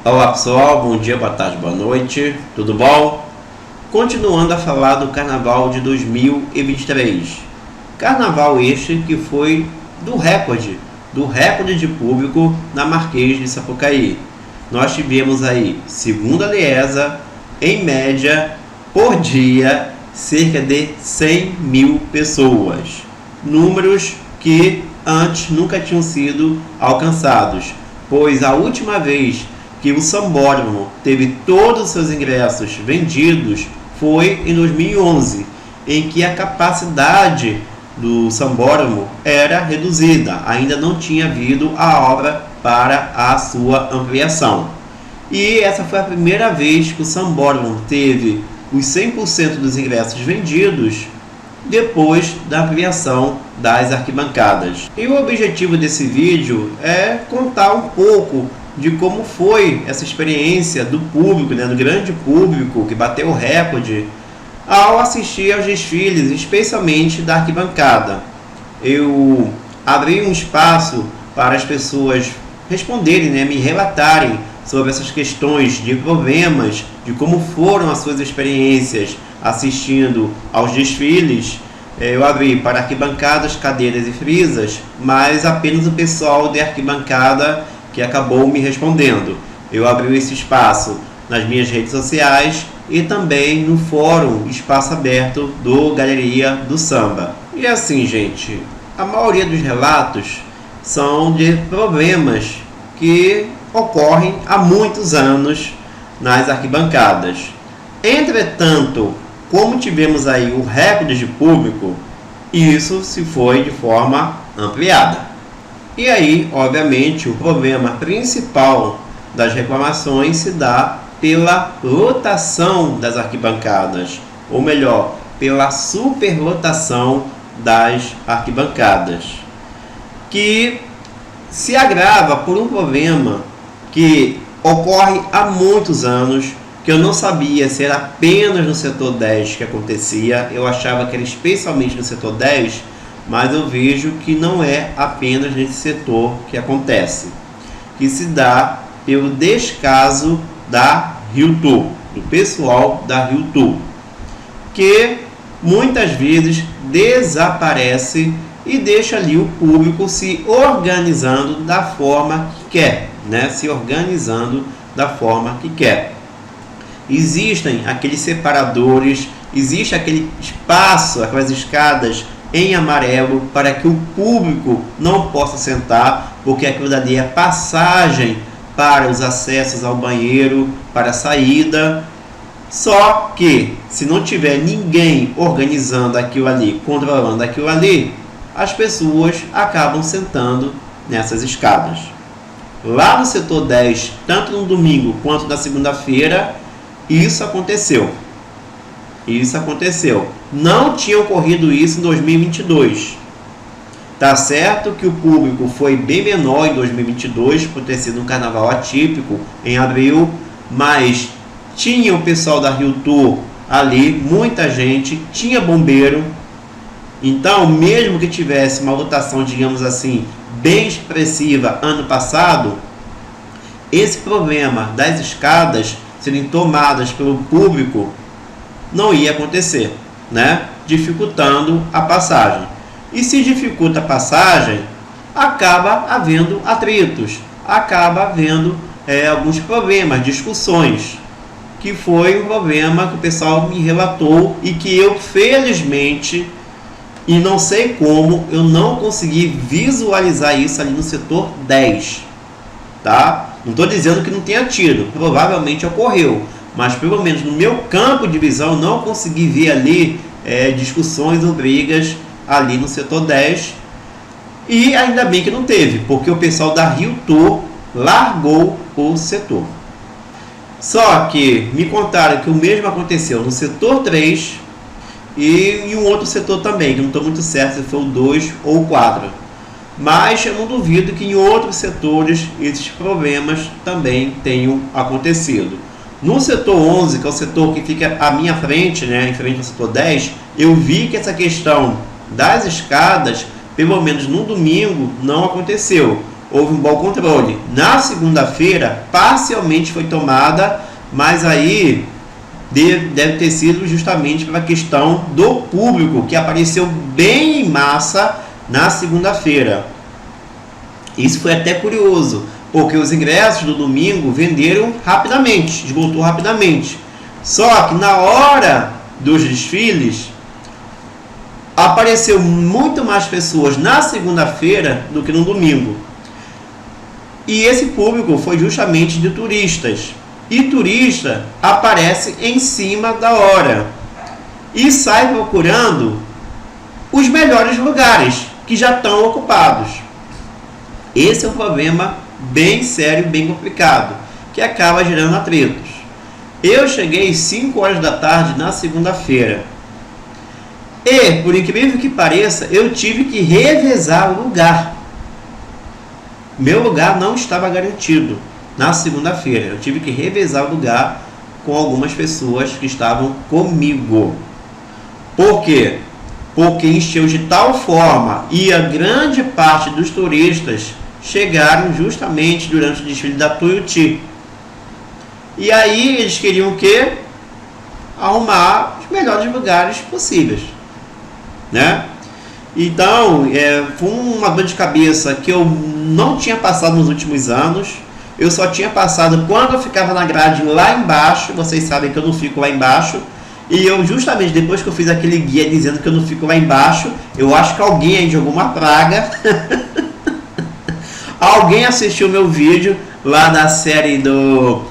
Olá pessoal, bom dia, boa tarde, boa noite, tudo bom? Continuando a falar do Carnaval de 2023. Carnaval este que foi do recorde de público na Marquês de Sapucaí. Nós tivemos aí, segundo a Liesa, em média, por dia, cerca de 100 mil pessoas. Números que antes nunca tinham sido alcançados, pois a última vez que o Sambódromo teve todos os seus ingressos vendidos foi em 2011, em que a capacidade do Sambódromo era reduzida, ainda não tinha havido a obra para a sua ampliação. E essa foi a primeira vez que o Sambódromo teve os 100% dos ingressos vendidos depois da ampliação das arquibancadas. E o objetivo desse vídeo é contar um pouco de como foi essa experiência do público, do grande público que bateu o recorde ao assistir aos desfiles, especialmente da arquibancada. Eu abri um espaço para as pessoas responderem, me relatarem sobre essas questões de problemas, de como foram as suas experiências assistindo aos desfiles. Eu abri para arquibancadas, cadeiras e frisas, mas apenas o pessoal de arquibancada que acabou me respondendo. Eu abri esse espaço nas minhas redes sociais e também no fórum Espaço Aberto do Galeria do Samba. E assim, gente, a maioria dos relatos são de problemas que ocorrem há muitos anos nas arquibancadas. Entretanto, como tivemos aí o recorde de público, isso se foi de forma ampliada. E aí, obviamente, o problema principal das reclamações se dá pela lotação das arquibancadas, ou melhor, pela superlotação das arquibancadas, que se agrava por um problema que ocorre há muitos anos, que eu não sabia se era apenas no setor 10 que acontecia, eu achava que era especialmente no setor 10, mas eu vejo que não é apenas nesse setor que acontece, que se dá pelo descaso da Rio Tour, do pessoal da Rio Tour, que muitas vezes desaparece e deixa ali o público se organizando da forma que quer, se organizando da forma que quer. Existem aqueles separadores, existe aquele espaço, aquelas escadas em amarelo para que o público não possa sentar, porque aquilo dali é passagem para os acessos ao banheiro, para a saída. Só que se não tiver ninguém organizando aquilo ali, controlando aquilo ali, as pessoas acabam sentando nessas escadas. Lá no setor 10, tanto no domingo quanto na segunda-feira, isso aconteceu. Não tinha ocorrido isso em 2022. Tá certo que o público foi bem menor em 2022, por ter sido um carnaval atípico em abril, mas tinha o pessoal da Rio Tour ali, muita gente, tinha bombeiro. Então, mesmo que tivesse uma lotação, digamos assim, bem expressiva ano passado, esse problema das escadas serem tomadas pelo público não ia acontecer, dificultando a passagem. E se dificulta a passagem, acaba havendo atritos, acaba havendo alguns problemas, discussões, que foi um problema que o pessoal me relatou e que eu, felizmente, e não sei como, eu não consegui visualizar isso ali no setor 10, tá? Não estou dizendo que não tenha tido, provavelmente ocorreu, mas pelo menos no meu campo de visão não consegui ver ali discussões ou brigas ali no setor 10, e ainda bem que não teve, porque o pessoal da Rio Tour largou o setor. Só que me contaram que o mesmo aconteceu no setor 3 e em um outro setor também, que não estou muito certo se foi o 2 ou o 4. Mas eu não duvido que em outros setores esses problemas também tenham acontecido. No setor 11, que é o setor que fica à minha frente, em frente ao setor 10, eu vi que essa questão das escadas, pelo menos no domingo, não aconteceu. houve um bom controle. Na segunda-feira, parcialmente foi tomada, mas aí deve ter sido justamente pela questão do público, que apareceu bem em massa na segunda-feira. Isso foi até curioso, porque os ingressos do domingo venderam rapidamente, esgotou rapidamente. Só que na hora dos desfiles, apareceu muito mais pessoas na segunda-feira do que no domingo. E esse público foi justamente de turistas. E turista aparece em cima da hora e sai procurando os melhores lugares que já estão ocupados. Esse é um problema bem sério, bem complicado, que acaba gerando atritos. Eu cheguei às 5 horas da tarde na segunda-feira e, por incrível que pareça, eu tive que revezar o lugar. Meu lugar não estava garantido na segunda-feira. Eu tive que revezar o lugar com algumas pessoas que estavam comigo. Por quê? Porque encheu de tal forma e a grande parte dos turistas chegaram justamente durante o desfile da Tuiuti. E aí eles queriam o quê? Arrumar os melhores lugares possíveis, né? Então, foi uma dor de cabeça que eu não tinha passado nos últimos anos. Eu só tinha passado quando eu ficava na grade lá embaixo. Vocês sabem que eu não fico lá embaixo. E eu, justamente depois que eu fiz aquele guia dizendo que eu não fico lá embaixo, eu acho que alguém aí jogou uma praga. Alguém assistiu meu vídeo lá na série do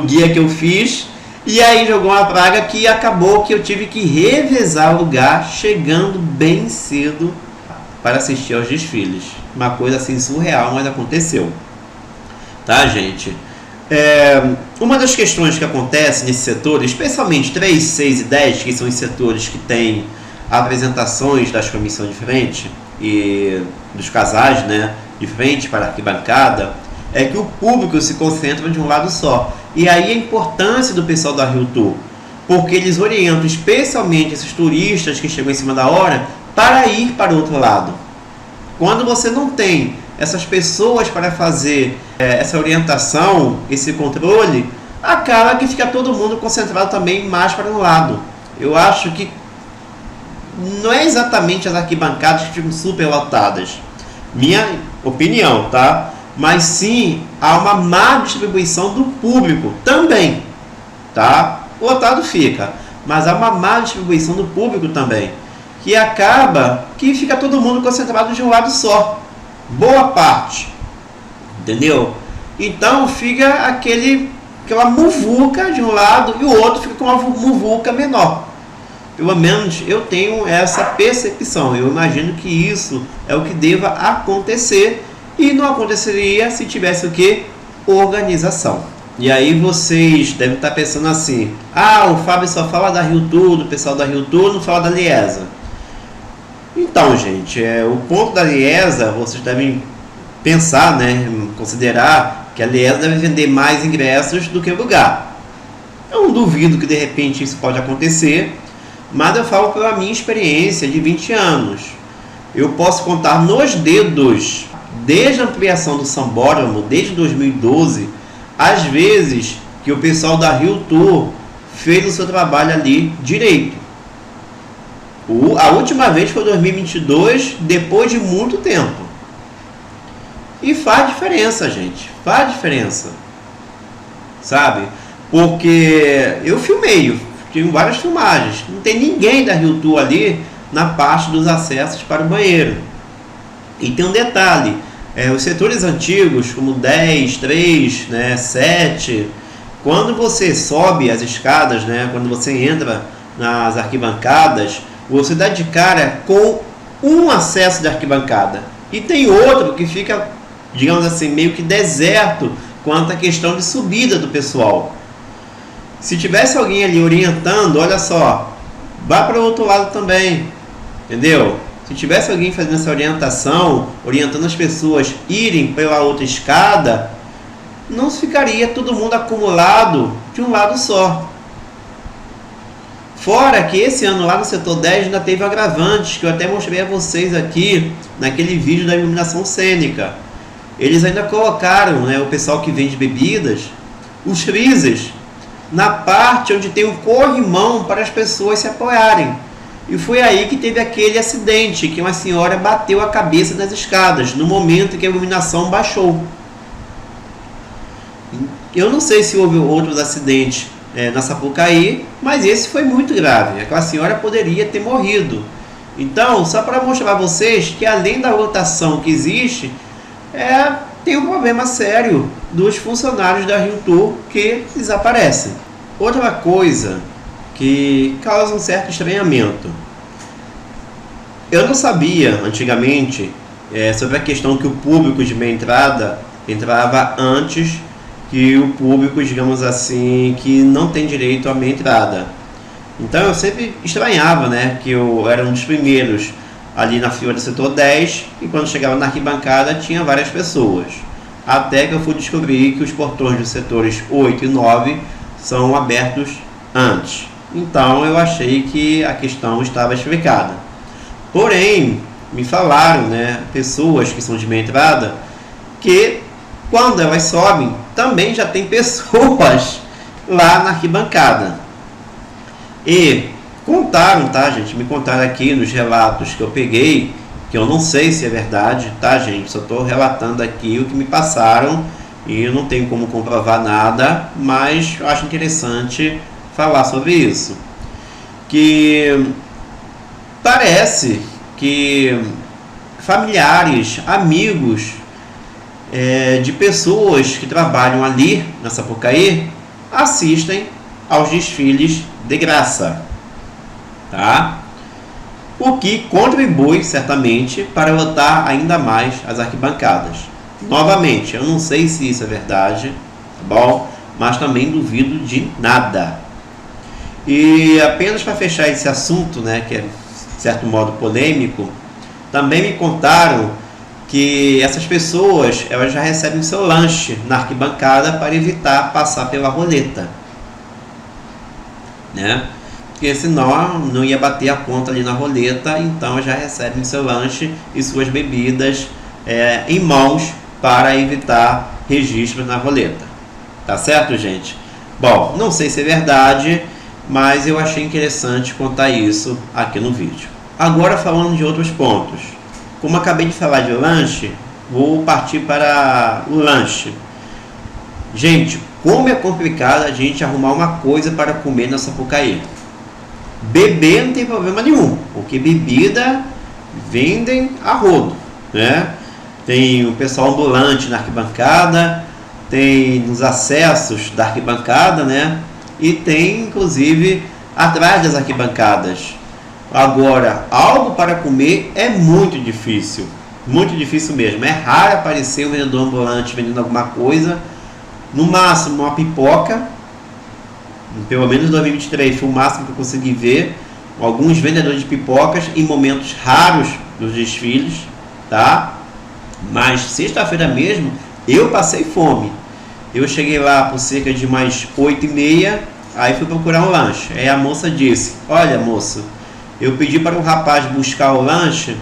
guia que eu fiz. E aí jogou uma praga que acabou que eu tive que revezar o lugar, chegando bem cedo para assistir aos desfiles. Uma coisa assim surreal, mas aconteceu. Tá, gente? Uma das questões que acontece nesse setor, especialmente 3, 6 e 10, que são os setores que têm apresentações das comissões de frente e dos casais, né, de frente para a arquibancada, é que o público se concentra de um lado só. E aí a importância do pessoal da Rio Tour, porque eles orientam especialmente esses turistas que chegam em cima da hora para ir para o outro lado. Quando você não tem essas pessoas para fazer essa orientação, esse controle, acaba que fica todo mundo concentrado também mais para um lado. Eu acho que não é exatamente as arquibancadas que ficam super lotadas, minha opinião, tá? Mas sim, há uma má distribuição do público também, tá? Lotado fica, mas há uma má distribuição do público também, que acaba que fica todo mundo concentrado de um lado só, boa parte, entendeu? Então fica aquela muvuca de um lado e o outro fica com uma muvuca menor. Pelo menos eu tenho essa percepção. Eu imagino que isso é o que deva acontecer. E não aconteceria se tivesse o que? Organização. E aí vocês devem estar pensando assim: o Fábio só fala da Rio Tour, do pessoal da Rio Tour, não fala da Liesa. Então, gente, o ponto da Liesa, vocês devem pensar, né, considerar que a Liesa deve vender mais ingressos do que o lugar. Eu não duvido que de repente isso pode acontecer, mas eu falo pela minha experiência de 20 anos. Eu posso contar nos dedos, desde a ampliação do Sambódromo, desde 2012, às vezes que o pessoal da Rio Tour fez o seu trabalho ali direito. A última vez foi 2022, depois de muito tempo. E faz diferença, gente. Faz diferença. Sabe? Porque eu filmei, tive várias filmagens. Não tem ninguém da Rio Tour ali na parte dos acessos para o banheiro. E tem um detalhe, os setores antigos, como 10, 3, né, 7, quando você sobe as escadas, né, quando você entra nas arquibancadas, você dá de cara com um acesso de arquibancada. E tem outro que fica, digamos assim, meio que deserto quanto à questão de subida do pessoal. Se tivesse alguém ali orientando, olha só, vá para o outro lado também, entendeu? Se tivesse alguém fazendo essa orientação, orientando as pessoas irem pela outra escada, não ficaria todo mundo acumulado de um lado só. Fora que esse ano lá no setor 10 ainda teve agravantes, que eu até mostrei a vocês aqui naquele vídeo da iluminação cênica. eles ainda colocaram, né, o pessoal que vende bebidas, os freezers, na parte onde tem um corrimão para as pessoas se apoiarem. E foi aí que teve aquele acidente, que uma senhora bateu a cabeça nas escadas, no momento que a iluminação baixou. Eu não sei se houve outros acidentes na Sapucaí, mas esse foi muito grave. Aquela senhora poderia ter morrido. Então, só para mostrar a vocês que além da lotação que existe, tem um problema sério dos funcionários da Rio Tour que desaparecem. Outra coisa que causa um certo estranhamento. Eu não sabia antigamente sobre a questão que o público de meia entrada entrava antes que o público, digamos assim, que não tem direito à meia entrada. Então eu sempre estranhava, né, que eu era um dos primeiros ali na fila do setor 10 e quando chegava na arquibancada tinha várias pessoas. Até que eu fui descobrir que os portões dos setores 8 e 9 são abertos antes. Então eu achei que a questão estava explicada. Porém, me falaram, né, pessoas que são de meia entrada, que quando elas sobem, também já tem pessoas lá na arquibancada. E contaram, tá, gente? Me contaram aqui nos relatos que eu peguei, que eu não sei se é verdade, tá, gente? Só estou relatando aqui o que me passaram e eu não tenho como comprovar nada, mas eu acho interessante falar sobre isso. Que parece que familiares, amigos de pessoas que trabalham ali na Sapucaí assistem aos desfiles de graça, tá? O que contribui certamente para lotar ainda mais as arquibancadas. Novamente, eu não sei se isso é verdade, tá bom? Mas também duvido de nada. E apenas para fechar esse assunto, né, que é de certo modo polêmico, também me contaram que essas pessoas elas já recebem seu lanche na arquibancada para evitar passar pela roleta, né? Porque senão não ia bater a conta ali na roleta, então já recebem seu lanche e suas bebidas em mãos para evitar registro na roleta. Tá certo, gente? Bom, não sei se é verdade, mas eu achei interessante contar isso aqui no vídeo. Agora falando de outros pontos. Como acabei de falar de lanche, vou partir para o lanche. Gente, como é complicado a gente arrumar uma coisa para comer na Sapucaí. Beber não tem problema nenhum, porque bebida vendem a rodo, né? Tem o pessoal ambulante na arquibancada, tem nos acessos da arquibancada, né? E tem inclusive atrás das arquibancadas. Agora, algo para comer é muito difícil mesmo. É raro aparecer um vendedor ambulante vendendo alguma coisa. No máximo uma pipoca, pelo menos em 2023 foi o máximo que eu consegui ver. Alguns vendedores de pipocas em momentos raros dos desfiles, tá? Mas sexta-feira mesmo eu passei fome. Eu cheguei lá por cerca de mais 8h30, aí fui procurar um lanche. Aí a moça disse: olha, moço, eu pedi para o rapaz buscar o lanche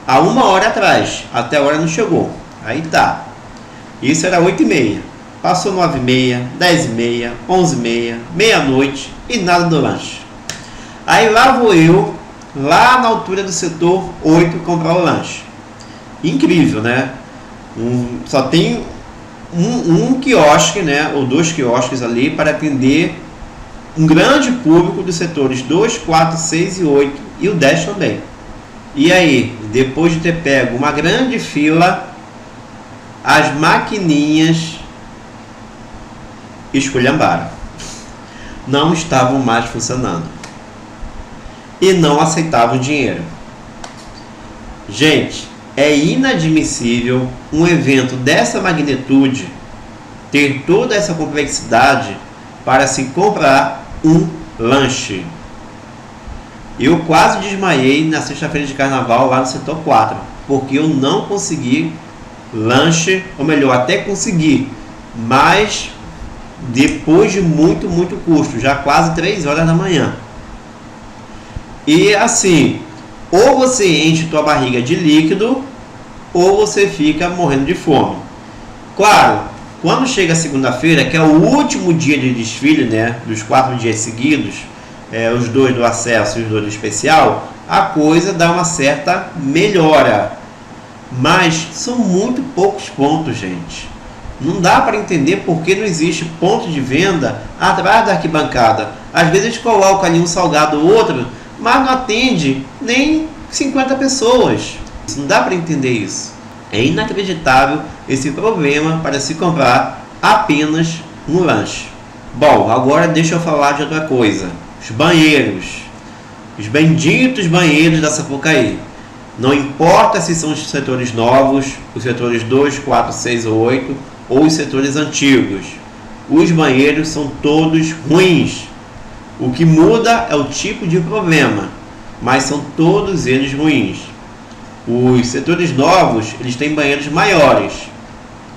há 1 hora atrás, até a hora não chegou. Aí tá, isso era 8h30, passou 9h30, 10h30, 11h30, meia-noite e nada do lanche. Aí lá vou eu, lá na altura do setor 8, comprar o lanche. Incrível, né? Só tem um quiosque, né, ou 2 quiosques ali para atender um grande público dos setores 2, 4, 6 e 8 e o 10 também. E aí, depois de ter pego uma grande fila, as maquininhas esculhambaram. Não estavam mais funcionando. E não aceitavam dinheiro. Gente, é inadmissível um evento dessa magnitude ter toda essa complexidade para se comprar um lanche. Eu quase desmaiei na sexta-feira de carnaval lá no setor 4, porque eu não consegui lanche, ou melhor, até consegui, mas depois de muito custo, já quase 3 horas da manhã. E assim, ou você enche tua barriga de líquido, ou você fica morrendo de fome. Claro, quando chega a segunda-feira, que é o último dia de desfile, né, dos 4 dias seguidos, os 2 do acesso e os 2 do especial, a coisa dá uma certa melhora. Mas são muito poucos pontos, gente. Não dá para entender por que não existe ponto de venda atrás da arquibancada. Às vezes eles colocam ali um salgado ou outro, mas não atende nem 50 pessoas. Não dá para entender isso. É inacreditável esse problema para se comprar apenas um lanche. Bom, agora deixa eu falar de outra coisa. Os banheiros. Os benditos banheiros da Sapucaí. Não importa se são os setores novos, os setores 2, 4, 6 ou 8, ou os setores antigos. Os banheiros são todos ruins. O que muda é o tipo de problema, mas são todos eles ruins. Os setores novos, eles têm banheiros maiores.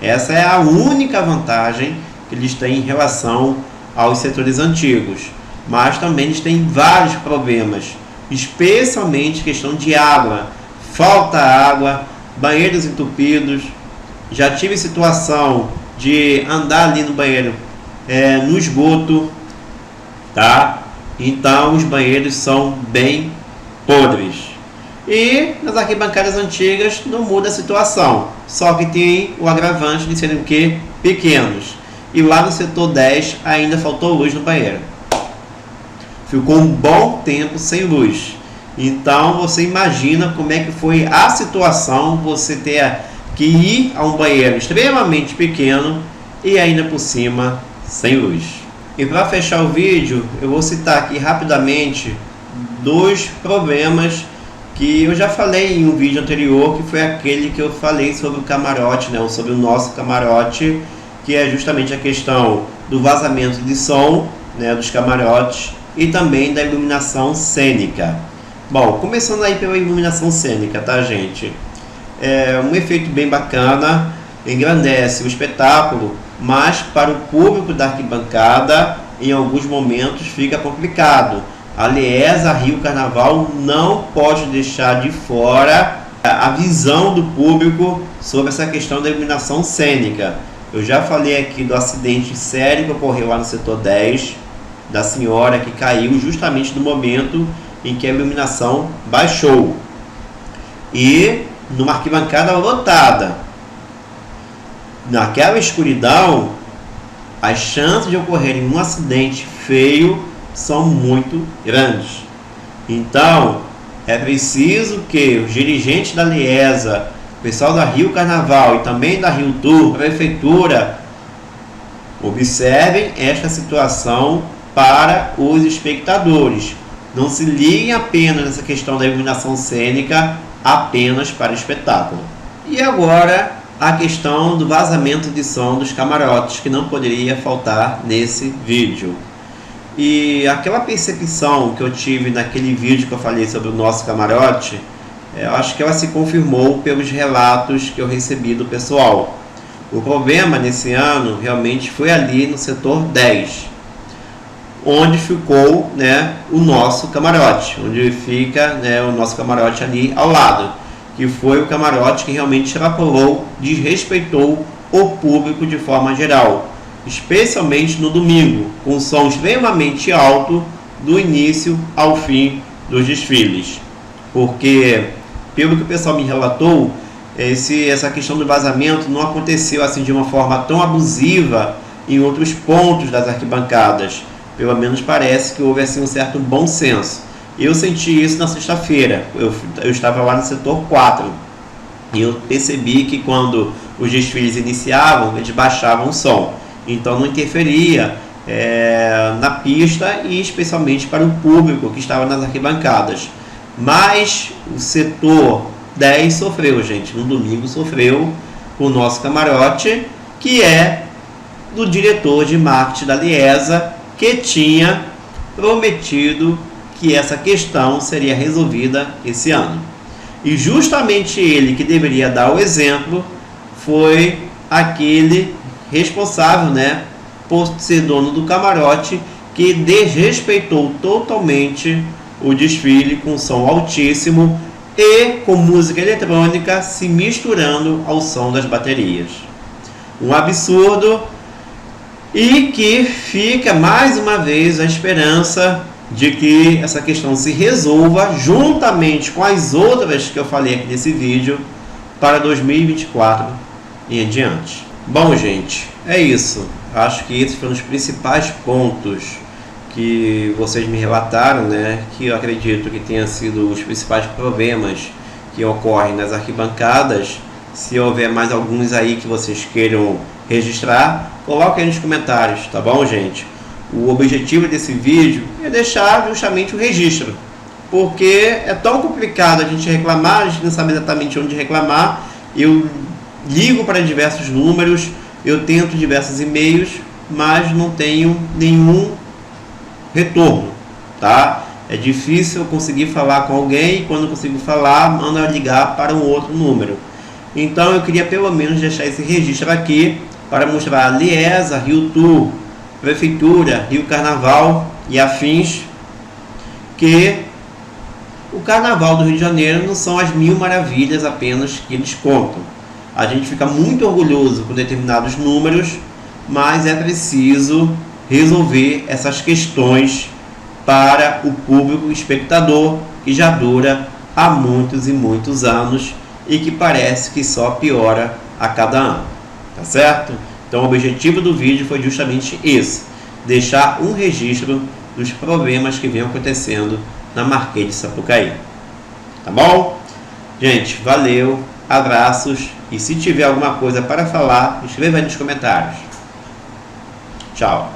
Essa é a única vantagem que eles têm em relação aos setores antigos. Mas também eles têm vários problemas, especialmente questão de água. Falta água, banheiros entupidos. Já tive situação de andar ali no banheiro, no esgoto, tá? Então os banheiros são bem podres. E nas arquibancadas antigas não muda a situação, só que tem o agravante de serem o quê? Pequenos. E lá no setor 10 ainda faltou luz no banheiro. Ficou um bom tempo sem luz. Então você imagina como é que foi a situação, você ter que ir a um banheiro extremamente pequeno e ainda por cima sem luz. E para fechar o vídeo, eu vou citar aqui rapidamente 2 problemas que eu já falei em um vídeo anterior, que foi aquele que eu falei sobre o camarote, né, ou sobre o nosso camarote, que é justamente a questão do vazamento de som, né, dos camarotes e também da iluminação cênica. Bom, começando aí pela iluminação cênica, tá, gente? É um efeito bem bacana, engrandece o espetáculo, mas para o público da arquibancada, em alguns momentos fica complicado. A Liesa Rio Carnaval não pode deixar de fora a visão do público sobre essa questão da iluminação cênica. Eu já falei aqui do acidente sério que ocorreu lá no setor 10, da senhora que caiu justamente no momento em que a iluminação baixou. E numa arquibancada lotada, naquela escuridão, as chances de ocorrerem um acidente feio são muito grandes. Então, é preciso que os dirigentes da Liesa, o pessoal da Rio Carnaval e também da Rio Tour, prefeitura, observem esta situação para os espectadores. Não se liguem apenas nessa questão da iluminação cênica apenas para o espetáculo. E agora a questão do vazamento de som dos camarotes, que não poderia faltar nesse vídeo. E aquela percepção que eu tive naquele vídeo que eu falei sobre o nosso camarote, eu acho que ela se confirmou pelos relatos que eu recebi do pessoal. O problema nesse ano realmente foi ali no setor 10, onde ficou, né, o nosso camarote, onde fica, né, o nosso camarote ali ao lado, que foi o camarote que realmente extrapolou, desrespeitou o público de forma geral, especialmente no domingo, com som extremamente alto do início ao fim dos desfiles. Porque, pelo que o pessoal me relatou, essa questão do vazamento não aconteceu assim de uma forma tão abusiva em outros pontos das arquibancadas. Pelo menos parece que houve assim um certo bom senso. Eu senti isso na sexta-feira. Eu estava lá no setor 4 e eu percebi que quando os desfiles iniciavam, eles baixavam o som. Então não interferia na pista e especialmente para o público que estava nas arquibancadas. Mas o setor 10 sofreu, gente. No domingo sofreu o nosso camarote, que é do diretor de marketing da Liesa, que tinha prometido que essa questão seria resolvida esse ano. E justamente ele que deveria dar o exemplo foi aquele responsável, né, por ser dono do camarote, que desrespeitou totalmente o desfile com som altíssimo e com música eletrônica se misturando ao som das baterias. um absurdo, e que fica mais uma vez a esperança de que essa questão se resolva juntamente com as outras que eu falei aqui nesse vídeo para 2024 e em diante. Bom, gente, é isso. Acho que esses foram os principais pontos que vocês me relataram, né? Que eu acredito que tenham sido os principais problemas que ocorrem nas arquibancadas. Se houver mais alguns aí que vocês queiram registrar, coloquem aí nos comentários, tá bom, gente? O objetivo desse vídeo é deixar justamente o registro, porque é tão complicado a gente reclamar, a gente não sabe exatamente onde reclamar. Eu ligo para diversos números, eu tento diversos e-mails, mas não tenho nenhum retorno, tá? É difícil eu conseguir falar com alguém, e quando eu consigo falar, manda ligar para um outro número. Então eu queria pelo menos deixar esse registro aqui para mostrar a Liesa, Rio Tour, Prefeitura, Rio Carnaval e afins, que o Carnaval do Rio de Janeiro não são as mil maravilhas apenas que eles contam. A gente fica muito orgulhoso com determinados números, mas é preciso resolver essas questões para o público espectador, que já dura há muitos e muitos anos e que parece que só piora a cada ano, tá certo? Então o objetivo do vídeo foi justamente esse, deixar um registro dos problemas que vem acontecendo na Marquês de Sapucaí, tá bom? Gente, valeu, abraços, e se tiver alguma coisa para falar, escreva aí nos comentários. Tchau.